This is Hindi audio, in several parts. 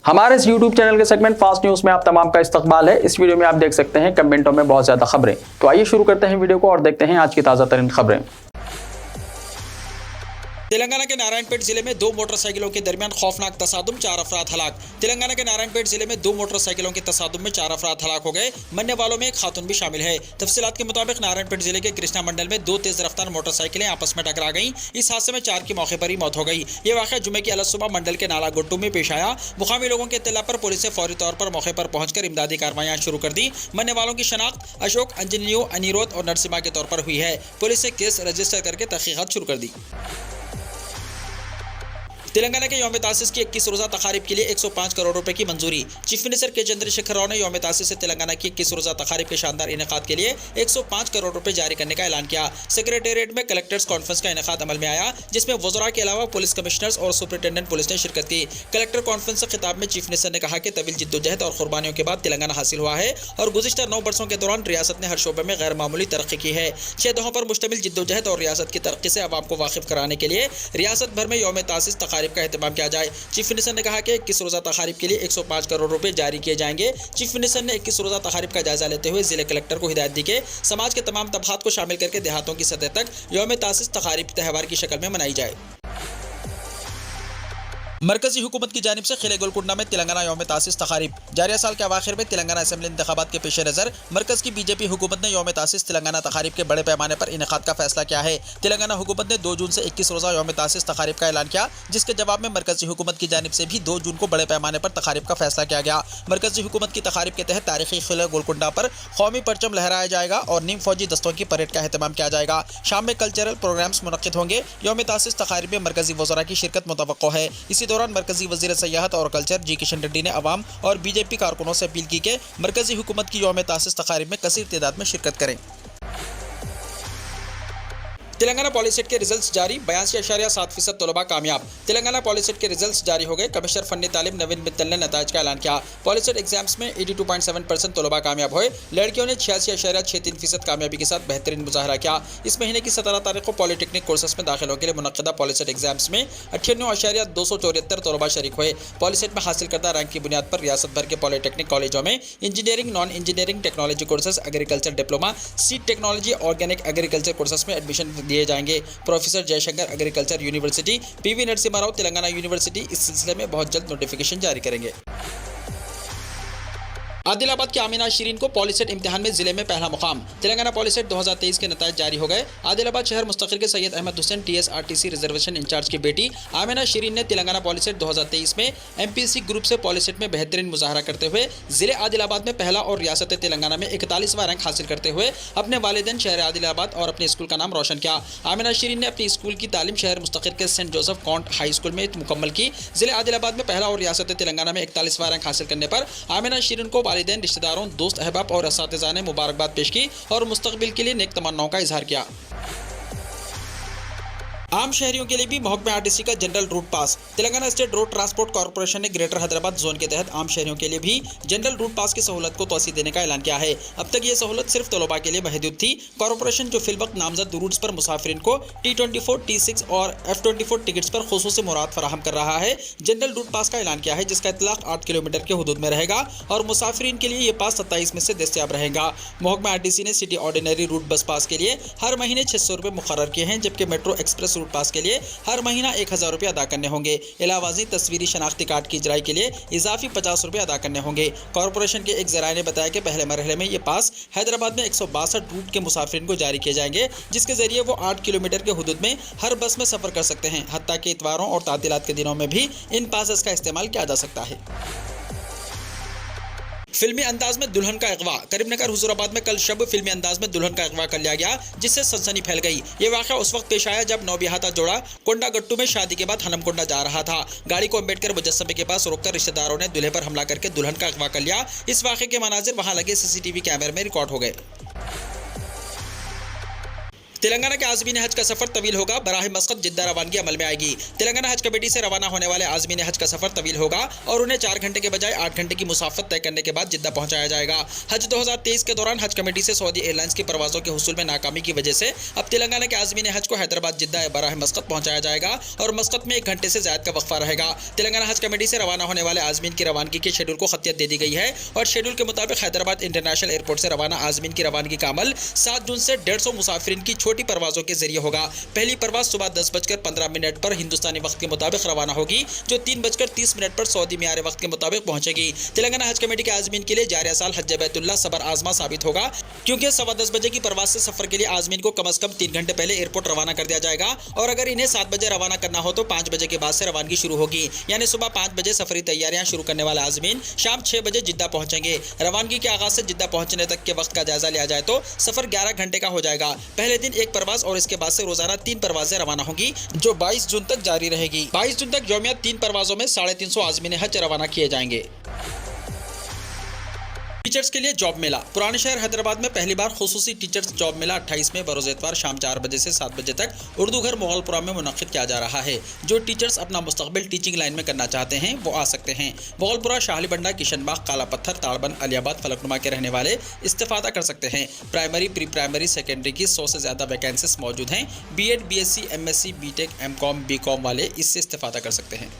हमारे इस YouTube चैनल के सेगमेंट फास्ट न्यूज में आप तमाम का इस्तकबाल है। इस वीडियो में आप देख सकते हैं कमेंटों में बहुत ज्यादा खबरें। तो आइए शुरू करते हैं वीडियो को और देखते हैं आज की ताजा तरीन खबरें। तेलंगाना के नारायणपेट जिले में दो मोटरसाइकिलों के दरमियान खौफनाक तसादुम, 4 अफराद हलाक। तेलंगाना के नारायणपेट जिले में दो मोटरसाइकिलों के तसादुम में 4 अफराद हलाक हो गए। मरने वालों में एक खातून भी शामिल है। तफसीलात के मुताबिक नारायणपेट जिले के कृष्णा मंडल में दो तेज रफ्तार मोटरसाइकिलें आपस में टकरा गईं। इस हादसे में 4 की मौके पर ही मौत हो गई। ये वाक़या जुमे की अलग सुबह मंडल के नाला गुट्टू में पेश आया। मुकामी लोगों के इत्तला पर पुलिस ने फौरी तौर पर मौके पर पहुंचकर इमदादी कार्रवाइयां शुरू कर दी। मरने वालों की शनाख्त अशोक, अंजनियो, अनिरोध और नरसिम्हा के तौर पर हुई है। पुलिस ने केस रजिस्टर करके तहकीकात शुरू कर दी। तेलंगाना के यौम तासीस की 21 रोज़ा तकारीब के लिए 105 करोड़ रुपए की मंजूरी। चीफ मिनिस्टर के चंद्रशेखर राव ने यौम तासीस से तेलंगाना की 21 रोज़ा तकारीब के शानदार इनेकाद के लिए 105 करोड़ रुपए जारी करने का ऐलान किया। सेक्रेटेरिएट में कलेक्टर्स कॉन्फ्रेंस का इनेकाद अमल में आया, जिसमें वज़रा के अलावा पुलिस कमिश्नर्स और सुपरिटेंडेंट पुलिस ने शिरकत की। कलेक्टर कॉन्फ्रेंस से खिताब में चीफ मिनिस्टर ने कहा कि तवील जिद्दोजहद और कुर्बानियों के बाद तेलंगाना हासिल हुआ है और गुज़िश्ता 9 बरसों के दौरान रियासत ने हर शोबे में गैर मामूली तरक्की की है। 6 दहों पर मुश्तमिल जिद्दोजहद और रियासत की तरक्की से अवाम को वाकिफ कराने के लिए रियासत भर में यौम तासीस तकारीब का एहतमाम किया जाए। चीफ मिनिस्टर ने कहा कि 21 रोज़ा तकारीब के लिए 105 करोड़ रुपए जारी किए जाएंगे। चीफ मिनिस्टर ने 21 रोज़ा तकारीब का जायजा लेते हुए जिले कलेक्टर को हिदायत दी कि समाज के तमाम तबकात को शामिल करके देहातों की सतह तक यौम तासीस तकारीब त्यौहार की शक्ल में मनाई जाए। मरकजी हुकूमत की जानिब से खिले गोलकुंडा में तेलंगाना यौम तासीस तकारीब। जारी साल के अवाखिर में तेलंगाना असेंबली इंतखाबात के पेश नज़र मरकज की बीजेपी हुकूमत ने यौम तासीस तेलंगाना तकारीब के बड़े पैमाने पर इनेकाद का फैसला किया है। तेलंगाना हुकूमत ने 2 जून से 21 रोज़ा यौम तासीस तकारीब का ऐलान किया, जिसके जवाब में मरकजी हुकूमत की जानिब से भी 2 जून को बड़े पैमाने पर तकारीब का फैसला किया गया। मरकजी हुकूमत की तकारीब के तहत तारीखी खिले गोलकुंडा पर कौमी परचम लहराया जाएगा और नीम फौजी दस्तों की परेड का एहतमाम किया जाएगा। शाम में कल्चरल प्रोग्राम्स मुनक्किद होंगे। यौम तासीस तकारीब में मरकजी वज़रा की शिरकत मुतवक्को है। इसी दौरान मरकजी वज़ीर सयाहत और कल्चर जी किशन रेड्डी ने अवाम और बीजेपी कारकुनों से अपील की कि मरकजी हुकूमत की यौम तासीस तकारीब में कसीर तादाद में शिरकत करें। तेलंगाना पॉलीसेट के रिजल्ट्स जारी, 82.7% तलबा कामयाब। तेलंगाना पॉलीसेट के रिजल्ट्स जारी हो गए। कमिश्नर फन्नी तालीम नवीन मित्तल ने नताइज का ऐलान किया। पॉलीसेट एग्जाम्स में 82.7% तलबा कामयाब हुए। लड़कियों ने 86.63% कामयाबी के साथ बेहतरीन मुजाहरा किया। इस महीने की 17 तारीख को पॉलीटेक्निक कोर्सेस में दाखिलों के लिए मुनक्किदा पॉलीसेट एग्जाम्स में 98.274 तलबा शरीक हुए। पॉलीसेट में हासिल करदा रैंक की बुनियाद पर रियासत भर के पॉलीटेक्निक कॉलेजों में engineering, non engineering, technology courses, agriculture diploma, seed technology, organic agriculture courses में एडमिशन दिए जाएंगे। Professor Jaishankar agriculture university, PV Narasimha Rao Telangana university इस सिलसिले में बहुत जल्द नोटिफिकेशन जारी करेंगे। आदिलाबाद की आमिना शीरीन को पॉलीसेट इम्तिहान में जिले में पहला मुकाम। तेलंगाना पॉलीसेट 2023 के नताइज जारी हो गए। आदिलाबाद शहर मुस्तकिल के Syed Ahmed Hussain TSRTC reservation incharge की बेटी आमिना शीरीन ने तेलंगाना पॉलीसेट 2023 में MPC ग्रुप से पॉलीसेट में बेहतरीन मुजाहरा करते हुए जिले आदिलाबाद में पहला और रियासत तेलंगाना में 41वां रैंक हासिल करते हुए अपने वालिदैन शहर आदिलाबाद और अपने स्कूल का नाम रोशन किया। आमिना शीरीन ने अपनी स्कूल की तालीम शहर मुस्तकिल के Saint Joseph convent high school में मुकम्मल की। जिले आदिलाबाद में पहला और रियासत तेलंगाना में 41वां रैंक हासिल करने पर आमिना शीरीन को वालिदैन, रिश्तेदारों, दोस्त अहबाब और असातिज़ा ने मुबारकबाद पेश की और मुस्तकबिल के लिए नेक तमन्नाओं का इजहार किया। आम शहरियों के लिए भी महकमा RTC का general route pass. Telangana state road transport corporation ने ग्रेटर हैदराबाद जोन के तहत आम शहरियों के लिए भी जनरल रूट पास की सहूलत को तोसी देने का ऐलान किया है। अब तक ये सहूलत सिर्फ तलबा के लिए महदूद थी। कॉर्पोरेशन जो फिलवक्त नामजद रूट्स पर मुसाफिरीन को T24, T6 और F24 टिकट्स पर खुसूसी मुराद फराहम कर रहा है, जनरल रूट पास का ऐलान किया है, जिसका इतलाक 8 किलोमीटर के हदूद में रहेगा और मुसाफिरीन के लिए ये पास 27 में से दस्तयाब रहेगा। महकमा RTC ने सिटी ऑर्डिनरी रूट बस पास के लिए हर महीने 600 रुपये मुकर्रर किए हैं, जबकि मेट्रो एक्सप्रेस रूट पास के लिए हर महीना 1000 रुपये अदा करने होंगे। इलावाजी तस्वीरी शनाख्ती कार्ड की इजराई के लिए इजाफी 50 रुपये अदा करने होंगे। कॉर्पोरेशन के एक जराये ने बताया कि पहले मरहले में ये पास हैदराबाद में 162 रूट के मुसाफिरीन को जारी किए जाएंगे, जिसके जरिए वो 8 किलोमीटर के हदूद में हर बस में सफर कर सकते हैं। हत्ता के इतवारों और तातीलात के दिनों में भी इन पासेस का इस्तेमाल किया जा सकता है। फिल्मी अंदाज में दुल्हन का अगवा। करीमनगर हुजूराबाद में कल शब फिल्मी अंदाज में दुल्हन का अगवा कर लिया गया, जिससे सनसनी फैल गई। ये वाक़या उस वक्त पेश आया जब नौबियाता जोड़ा कोंडागट्टू में शादी के बाद हनमकुंडा जा रहा था। गाड़ी को अम्बेडकर मुजस्समे के पास रोककर रिश्तेदारों ने दूल्हे पर हमला करके दुल्हन का अगवा कर लिया। इस वाक़े के मनाजिर वहां लगे CCTV कैमरे में रिकॉर्ड हो गए। तेलंगाना के आज़मीन हज का सफर तवील होगा, बराह मस्कत जिद्दा रवानगी अमल में आएगी। तेलंगाना हज कमेटी से रवाना होने वाले आज़मीन हज का सफर तवील होगा और उन्हें 4 घंटे के बजाय 8 घंटे की मुसाफत तय करने के बाद जिद्दा पहुंचाया जाएगा। हज 2023 के दौरान हज कमेटी से सऊदी एयरलाइंस की परवाजों के हुसूल में नाकामी की वजह से अब तेलंगाना के आज़मीन हज को हैदराबाद जिद्दा बराह मस्कत पहुंचाया जाएगा और मस्कत में 1 घंटे से ज्यादा का वक्फा रहेगा। तेलंगाना हज कमेटी से रवाना होने वाले आज़मीन की रवानगी के शेड्यूल को खतियत दे दी गई है और शेड्यूल के मुताबिक हैदराबाद इंटरनेशनल एयरपोर्ट से रवाना आज़मीन की रवानगी का अमल 7 जून से 150 मुसाफिरीन की छोटी परवाजों के जरिए होगा। पहली परवाज सुबह 10:15 पर हिंदुस्तानी वक्त के मुताबिक रवाना होगी, जो 3:30 पर सऊदी मियार वक्त के मुताबिक पहुंचेगी। तेलंगाना हज कमेटी के आज़मीन के लिए जारिया साल हज बैतुल्लाह सबर आजमा साबित होगा, क्योंकि 10:15 बजे की परवाज से सफर के लिए आज़मीन को कम से कम 3 घंटे पहले एयरपोर्ट रवाना कर दिया जाएगा और अगर इन्हें 7 बजे रवाना करना हो तो 5 बजे के बाद से रवानगी शुरू होगी। यानी सुबह 5 बजे सफरी तैयारियां शुरू करने वाले आज़मीन शाम 6 बजे जिद्दा पहुंचेंगे। रवानगी के आगाज से जिद्दा पहुंचने तक के वक्त का जायजा लिया जाए तो सफर 11 घंटे का हो जाएगा। पहले दिन 1 परवाज और इसके बाद से रोजाना 3 परवाजें रवाना होंगी, जो 22 जून तक जारी रहेगी। 22 जून तक यौमिया 3 परवाजों में 350 आज़मीन हज रवाना किए जाएंगे। टीचर्स के लिए जॉब मेला। पुराने शहर हैदराबाद में पहली बार खुसूसी टीचर्स जॉब मेला 28 में बरोज इतवार शाम 4 बजे से 7 बजे तक उर्दू घर मोगलपुरा में मुनक्किद किया जा रहा है। जो टीचर्स अपना मुस्तकबिल टीचिंग लाइन में करना चाहते हैं वो आ सकते हैं। मोगलपुरा, शाहली बंडा, किशनबाग, काला पत्थर, ताड़बंद, अलियाबाद, फलकनुमा के रहने वाले इस्तेफादा कर सकते हैं। प्राइमरी, प्री प्राइमरी, सेकेंडरी की 100 से ज्यादा वैकेंसीज मौजूद हैं। BEd, BSc, MSc, BTech, MCom, BCom वाले इससे इस्तेफादा कर सकते हैं।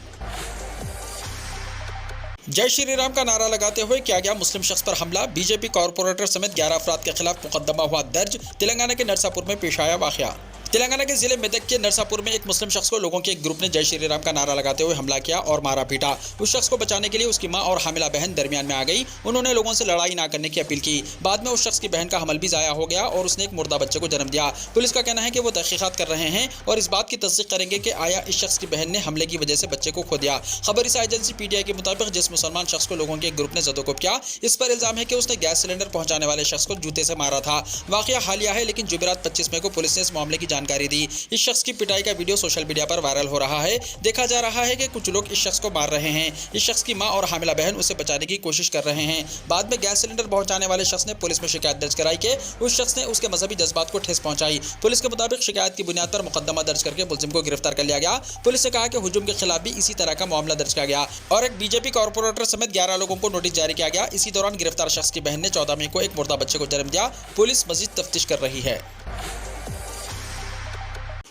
जय श्री राम का नारा लगाते हुए किया गया मुस्लिम शख्स पर हमला। बीजेपी कॉर्पोरेटर समेत 11 अफराद के खिलाफ मुकदमा हुआ दर्ज। तेलंगाना के नरसापुर में पेश आया वाकया। तेलंगाना के जिले मेदक के नरसापुर में एक मुस्लिम शख्स को लोगों के एक ग्रुप ने जय श्री राम का नारा लगाते हुए हमला किया और मारा पीटा। उस शख्स को बचाने के लिए उसकी मां और हामिला बहन दरमियान में आ गई। उन्होंने लोगों से लड़ाई ना करने की अपील की। बाद में उस शख्स की बहन का हमल भी जाया हो गया और उसने एक मुर्दा बच्चे को जन्म दिया। पुलिस का कहना है कि वो तहकीकात कर रहे हैं और इस बात की तस्दीक करेंगे कि आया इस शख्स की बहन ने हमले की वजह से बच्चे को खो दिया। खबरसार एजेंसी PTI के मुताबिक जिस मुसलमान शख्स को लोगों के एक ग्रुप ने जदोकोब किया, इस पर इल्जाम है कि उसने गैस सिलेंडर पहुंचाने वाले शख्स को जूते से मारा था। वाकया हालिया है, लेकिन जुमेरात 25 मई को पुलिस ने इस मामले की जानकारी दी। इस शख्स की पिटाई का वीडियो सोशल मीडिया पर वायरल हो रहा है। देखा जा रहा है कि कुछ लोग इस शख्स को मार रहे हैं। इस शख्स की मां और हामिला बहन उसे बचाने की कोशिश कर रहे हैं। बाद में गैस सिलेंडर पहुंचाने वाले शख्स ने पुलिस में शिकायत दर्ज कराई कि उस शख्स ने उसके मजहबी जज्बात को ठेस पहुंचाई। पुलिस के मुताबिक शिकायत की बुनियाद पर मुकदमा दर्ज करके मुलजिम को गिरफ्तार कर लिया गया। पुलिस ने कहा कि हुजूम के खिलाफ भी इसी तरह का मामला दर्ज किया गया और एक बीजेपी कॉर्पोरेटर समेत 11 लोगों को नोटिस जारी किया गया। इसी दौरान गिरफ्तार शख्स की बहन ने 14 मई को एक मुर्दा बच्चे को जन्म दिया। पुलिस मजीद तफ्तीश कर रही है।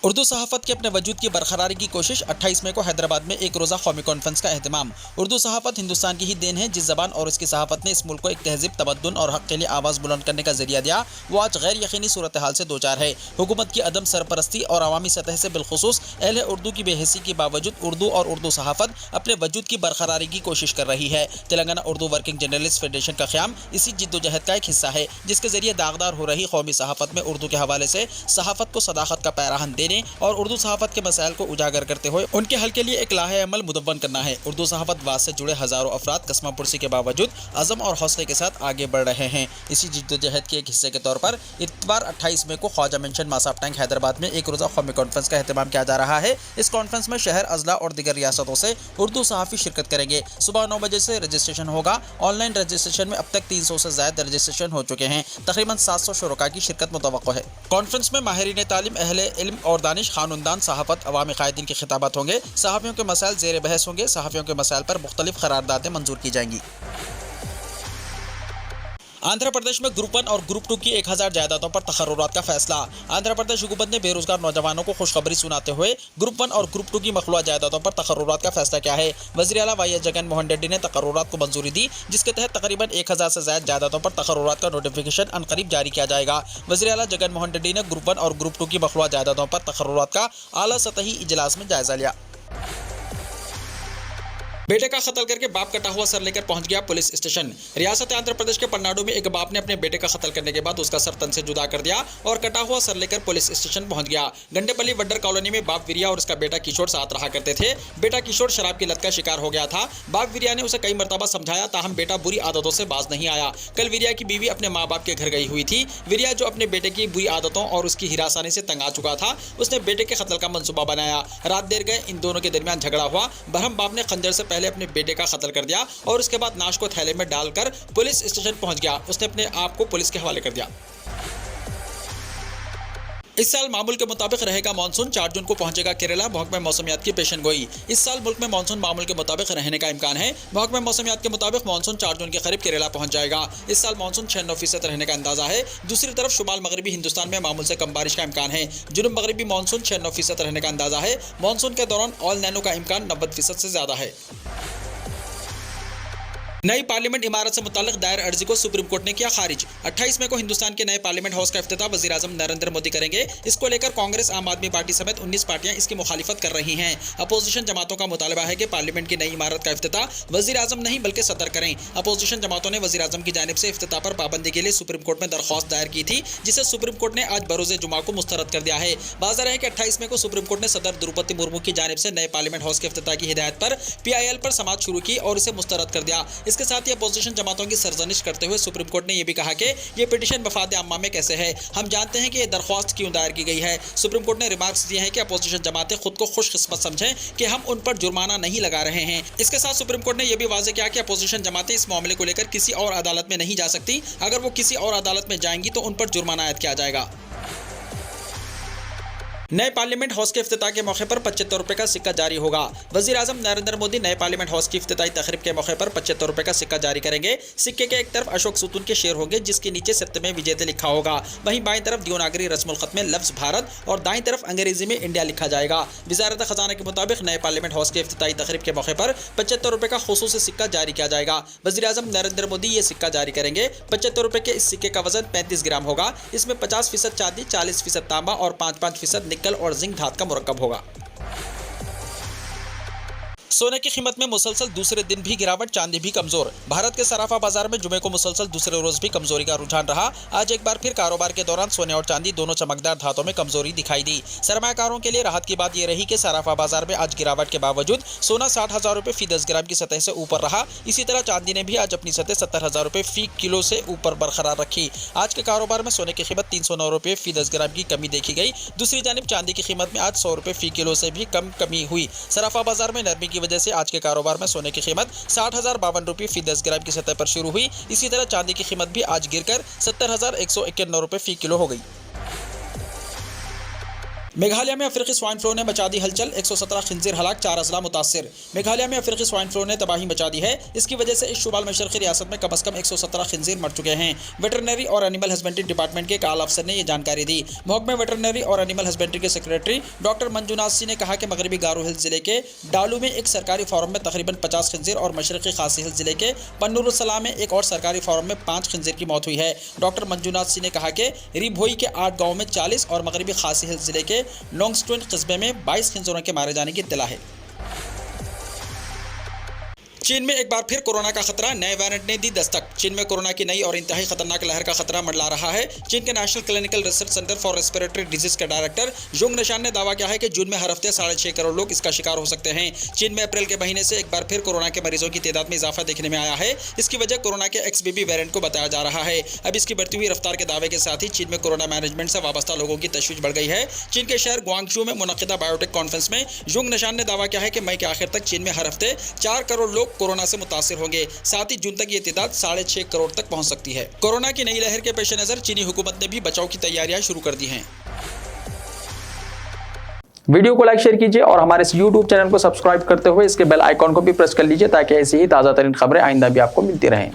उर्दू सहाफ़त के अपने वजूद की बरकरारी की कोशिश। 28 मई को हैदराबाद में एक रोज़ा कौमी कॉन्फ्रेंस का एहतमाम। उर्दू सहाफ़त हिंदुस्तान की ही देन है। जिस ज़बान और इसकी सहाफ़त ने इस मुल्क को एक तहज़ीब, तमद्दुन और हक़ के लिए आवाज़ बुलंद करने का ज़रिया दिया, वो आज गैर यकीनी सूरत हाल से दो चार है। हुकूमत की अदम सरपरस्ती और अवामी सतह से बिलखुसूस अहले उर्दू की बेहसी के बावजूद उर्दू और उर्दू सहाफ़त अपने वजूद की बरकरारी की कोशिश कर रही है। Telangana Urdu working journalist federation का क़याम इसी जिद्दोजहद का एक हिस्सा है, जिसके ज़रिए दागदार हो रही कौमी सहाफ़त में उर्दू के हवाले से सहाफ़त को सदाकत का पैराहन देने और उर्दू सहाफ़त के मसाइल को उजागर करते हुए उनके हल के लिए एक लाहे अमल मुदव्वन करना है। उर्दू सहाफ़त वास से जुड़े हज़ारों अफराद कसमा पुरसी के बावजूद अज़म और हौसले के साथ आगे बढ़ रहे हैं। इसी जिद्दोजहद के एक हिस्से के तौर पर इतवार 28 मई को ख्वाजा मेंशन मासाफ टैंक हैदराबाद में एक रोज़ा कौमी कॉन्फ्रेंस का एहतमाम किया जा रहा है। इस कॉन्फ्रेंस में शहर, अजला और दीगर रियासतों से उर्दू सहाफ़ी शिरकत करेंगे। सुबह 9 बजे से रजिस्ट्रेशन होगा। ऑनलाइन रजिस्ट्रेशन में अब तक 300 से ज़्यादा रजिस्ट्रेशन हो चुके हैं। तकरीबन 700 शुरका की शिरकत मुतवक्को है। कॉन्फ्रेंस में माहिरीन तालीम, अहले इल्म और दानिश खानुनदान, सहाफ़त, अवामी कायदीन के खिताबात होंगे। सहाफ़ियों के मसाइल ज़ेर बहस होंगे। सहाफ़ियों के मसाइल पर मुख्तलिफ करारदादें मंजूर की जाएंगी। आंध्र प्रदेश में ग्रुप 1 और ग्रुप 2 की 1000 जायदादों पर तकर्रुरात का फैसला। आंध्र प्रदेश हुकूमत ने बेरोजगार नौजवानों को खुशखबरी सुनाते हुए ग्रुप 1 और ग्रुप 2 की मखलूआ जायदादों पर तकर्रुरात का फैसला किया है। वज़ीर आला YS जगन मोहन रेड्डी ने तकर्रुरात को मंजूरी दी, जिसके तहत तकरीबन 1000 से ज्यादा जायदादों पर तकर्रुरात का नोटिफिकेशन अनकरीब जारी किया जाएगा। वज़ीर आला जगन मोहन रेड्डी ने ग्रुप 1 और ग्रुप 2 की मखलूआ जायदादों पर तकर्रुरात का आला सतही इजलास में जायजा लिया। बेटे का कत्ल करके बाप कटा हुआ सर लेकर पहुंच गया पुलिस स्टेशन। रियासत आंध्र प्रदेश के पन्नाडु में एक बाप ने अपने बेटे का कत्ल करने के बाद उसका सर तन से जुदा कर दिया और कटा हुआ सर लेकर पुलिस स्टेशन पहुंच गया। गंडेपल्ली वड्डर कॉलोनी में बाप वीरिया और उसका बेटा किशोर साथ रहा करते थे। बेटा किशोर शराब की लत का शिकार हो गया था। बाप वीरिया ने उसे कई मरतबा समझाया, ताहम बेटा बुरी आदतों से बाज नहीं आया। कल वीरिया की बीवी अपने माँ बाप के घर गई हुई थी। वीरिया, जो अपने बेटे की बुरी आदतों और उसकी हिरासानी से तंग आ चुका था, उसने बेटे के कत्ल का मंसूबा बनाया। रात देर गए इन दोनों के दरमियान झगड़ा हुआ। बरहम बाप ने खंजर से पहले अपने बेटे का कत्ल कर दिया और उसके बाद नाश को थैले में डालकर पुलिस स्टेशन पहुंच गया। उसने अपने आप को पुलिस के हवाले कर दिया। इस साल मामूल के मुताबिक रहेगा मानसून, 4 जून को पहुंचेगा केरला। महकमे मौसमियात की पेशन गोई। इस साल मुल्क में मानसून मामूल के मुताबिक रहने का इम्कान है। महकमे मौसमियात के मुताबिक मानसून 4 जून के करीब केरला पहुंच जाएगा। इस साल मानसून 96% रहने का अंदाजा है। दूसरी तरफ शुमाल मगरबी हिंदुस्तान में मामूल से कम बारिश का इम्कान है। जुनूब मगरबी मानसून 96% रहने का अंदाजा है। मानसून के दौरान ऑल नैनो का इम्कान 90% से ज्यादा है। नई पार्लियामेंट इमारत से मुताल्लिक दायर अर्जी को सुप्रीम कोर्ट ने किया खारिज। 28 मई को हिंदुस्तान के नए पार्लियामेंट हाउस का इफ्तिताह वज़ीर आज़म नरेंद्र मोदी करेंगे। इसको लेकर कांग्रेस, आम आदमी पार्टी समेत 19 पार्टियां इसकी मुखालिफत कर रही हैं। अपोजिशन जमातों का मुतालबा है कि पार्लियामेंट की नई इमारत का इफ्तिताह वज़ीर आज़म नहीं बल्कि सदर करें। अपोजिशन जमातों ने वज़ीर आज़म की जानिब से इफ्तिताह पर पाबंदी के लिए सुप्रीम कोर्ट में दरख्वास्त दायर की थी, जिसे सुप्रीम कोर्ट ने आज बरोज़ जुमा को मुस्तरद कर दिया है। बाज़ार है कि 28 मई को सुप्रीम कोर्ट ने सदर द्रौपदी मुर्मू की जानिब से नए पार्लियामेंट हाउस के इफ्तिताह की हिदायत पर PIL पर समाअत शुरू की और इसे मुस्तरद कर दिया। इसके साथ ही अपोजिशन जमातों की सरजनिश करते हुए सुप्रीम कोर्ट ने यह भी कहा कि यह पिटीशन वफाद आम्मा में कैसे है, हम जानते हैं कि यह दरख्वास्त क्यों दायर की गई है। सुप्रीम कोर्ट ने रिमार्क्स दिए हैं कि अपोजिशन जमातें खुद को खुशकिस्मत समझें कि हम उन पर जुर्माना नहीं लगा रहे हैं। इसके साथ सुप्रीम कोर्ट ने यह भी वाज़ेह किया कि अपोजिशन जमातें इस मामले को लेकर किसी और अदालत में नहीं जा सकती। अगर वो किसी और अदालत में जाएंगी तो उन पर जुर्माना आयद किया जाएगा। नए पार्लियामेंट हाउस के इफ्तिताह के मौके पर 75 रुपए का सिक्का जारी होगा। वज़ीर आज़म नरेंद्र मोदी नए पार्लियामेंट हाउस की इफ्तिताही तकरीब के मौके पर 75 रुपए का सिक्का जारी करेंगे। सिक्के के एक तरफ अशोक सुतून के शेर होंगे, जिसके नीचे सत्यमेव विजयते लिखा होगा। वहीं बाईं तरफ देवनागरी रस्मुल खत में लफ्ज़ भारत और दाईं तरफ अंग्रेजी में इंडिया लिखा जाएगा। वज़ारत ख़जाना के मुताबिक नए पार्लियामेंट हाउस के इफ्तिताही तकरीब के मौके पर 75 रुपए का खुसूसी सिक्का जारी किया जाएगा। वज़ीर आज़म नरेंद्र मोदी ये सिक्का जारी करेंगे। 75 रुपए के इस सिक्के का वजन 35 ग्राम होगा। इसमें 50% चांदी, 40% तांबा और 5% निकल और जिंक धातु का मुरक्कब होगा। सोने की कीमत में मुसलसल दूसरे दिन भी गिरावट, चांदी भी कमजोर। भारत के सराफा बाजार में जुमे को मुसलसल दूसरे रोज भी कमजोरी का रुझान रहा। आज एक बार फिर कारोबार के दौरान सोने और चांदी दोनों चमकदार धातों में कमजोरी दिखाई दी। सरमायाकारों के लिए राहत की बात यह रही कि सराफा बाजार में आज गिरावट के बावजूद सोना 60,000 रुपए फी 10 ग्राम की सतह से ऊपर रहा। इसी तरह चांदी ने भी आज अपनी सतह 70,000 रुपए फी किलो से ऊपर बरकरार रखी। आज के कारोबार में सोने की कीमत 309 रुपए फी 10 ग्राम की कमी देखी गई। दूसरी जानिब चांदी की कीमत में आज 100 रुपए फी किलो से भी कम कमी हुई। सराफा बाजार में नरमी की वजह से आज के कारोबार में सोने की कीमत 60,052 रुपए फी 10 ग्राम की सतह पर शुरू हुई। इसी तरह चांदी की कीमत भी आज गिरकर 70,191 रुपए फी किलो हो गई। मेघालय में अफ्रीकी स्वाइन फ्लू ने मचा दी हलचल, 117 खिंजीर हलाक, 4 अजला मुतासिर। मेघालय में अफ्रीकी स्वाइन फ्लू ने तबाही मचा दी है। इसकी वजह से इस शुमाल मशरक़ी रियासत में कम अज़ कम 117 खिंजीर मर चुके हैं। वेटरनरी और एनिमल हस्बेंड्री डिपार्टमेंट के एक आला अफसर ने यह जानकारी दी। महकमे वेटरनरी और एनिमल हस्बेंड्री के सेक्रेटरी डॉक्टर मंजूनाथ सिंह ने कहा कि मगरबी गारो हिल्स जिले के डालू में एक सरकारी फार्म में तकरीबन 50 खिंजीर और मशरक़ी खासी हिल्स जिले के पन्नूरुसलाम में एक और सरकारी फार्म में 5 खिंजीर की मौत हुई है। डॉक्टर मंजूनाथ सिंह ने कहा कि रिभोई के 8 गाँव में 40 और मगरबी खासी हिल्स जिले के लोंगस्टोन कस्बे में 22 खिंजरों के मारे जाने की इत्तला है। चीन में एक बार फिर कोरोना का खतरा, नए वेरिएंट ने दी दस्तक। चीन में कोरोना की नई और इंतहाई खतरनाक लहर का खतरा मंडला रहा है। चीन के national clinical research centre for respiratory disease के डायरेक्टर जोंग निशान ने दावा किया है कि जून में हर हफ्ते 6.5 करोड़ लोग इसका शिकार हो सकते हैं। चीन में अप्रैल के महीने से एक बार फिर कोरोना के मरीजों की तादाद में इजाफा देखने में आया है। इसकी वजह कोरोना के XBB वेरिएंट को बताया जा रहा है। अब इसकी बढ़ती हुई रफ्तार के दावे के साथ ही चीन में कोरोना मैनेजमेंट से वाबस्ता लोगों की तशवीश बढ़ गई है। चीन के शहर ग्वांगझू में मुनक़िदा बायोटेक कॉन्फ्रेंस में जोंग निशान ने दावा किया है कि मई के आखिर तक चीन में हर हफ्ते 4 करोड़ लोग कोरोना से मुतासिर होंगे। साथ ही जून तक ये तादाद 6.5 करोड़ तक पहुंच सकती है। कोरोना की नई लहर के पेश नजर चीनी हुकूमत ने भी बचाव की तैयारियां शुरू कर दी हैं। वीडियो को लाइक शेयर कीजिए और हमारे इस YouTube चैनल को सब्सक्राइब करते हुए इसके बेल आइकॉन को भी प्रेस कर लीजिए ताकि ऐसी ही ताज़ा तरीन खबरें आइंदा भी आपको मिलती रहें।